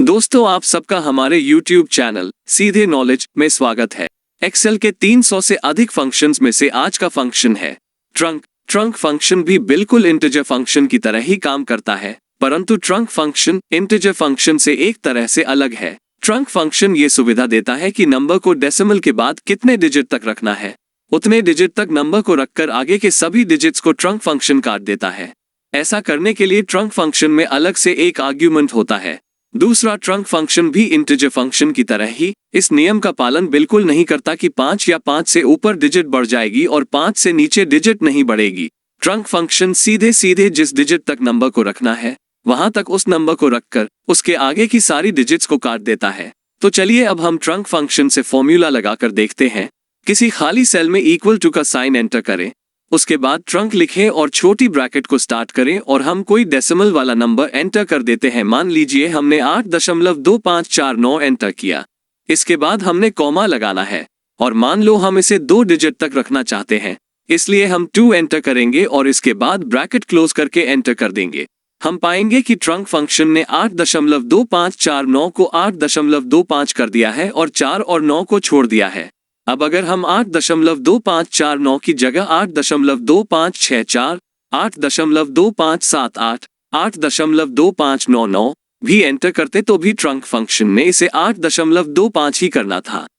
दोस्तों, आप सबका हमारे YouTube चैनल सीधे नॉलेज में स्वागत है। एक्सेल के 300 से अधिक फंक्शंस में से आज का फंक्शन है ट्रंक। ट्रंक फंक्शन भी बिल्कुल इंटीजर फंक्शन की तरह ही काम करता है, परंतु ट्रंक फंक्शन इंटीजर फंक्शन से एक तरह से अलग है। ट्रंक फंक्शन ये सुविधा देता है कि नंबर को डेसिमल के बाद कितने डिजिट तक रखना है, उतने डिजिट तक नंबर को रखकर आगे के सभी डिजिट्स को ट्रंक फंक्शन काट देता है। ऐसा करने के लिए ट्रंक फंक्शन में अलग से एक आर्ग्यूमेंट होता है। दूसरा, ट्रंक फंक्शन भी इंटीजर फंक्शन की तरह ही इस नियम का पालन बिल्कुल नहीं करता कि 5 या 5 से ऊपर डिजिट बढ़ जाएगी और 5 से नीचे डिजिट नहीं बढ़ेगी। ट्रंक फंक्शन सीधे सीधे जिस डिजिट तक नंबर को रखना है वहां तक उस नंबर को रखकर उसके आगे की सारी डिजिट्स को काट देता है। तो चलिए अब हम ट्रंक फंक्शन से फॉर्मूला लगाकर देखते हैं। किसी खाली सेल में इक्वल टू का साइन एंटर करें, उसके बाद ट्रंक लिखें और छोटी ब्रैकेट को स्टार्ट करें और हम कोई डेसिमल वाला नंबर एंटर कर देते हैं। मान लीजिए हमने 8.2549 एंटर किया। इसके बाद हमने कॉमा लगाना है और मान लो हम इसे 2 डिजिट तक रखना चाहते हैं, इसलिए हम 2 एंटर करेंगे और इसके बाद ब्रैकेट क्लोज करके एंटर कर देंगे। हम पाएंगे कि ट्रंक फंक्शन ने 8.2549 को 8.25 कर दिया है और 4 और 9 को छोड़ दिया है। अब अगर हम 8.2549 की जगह 8.2564, 8.2578, 8.2599 भी एंटर करते तो भी ट्रंक फंक्शन ने इसे 8.25 ही करना था।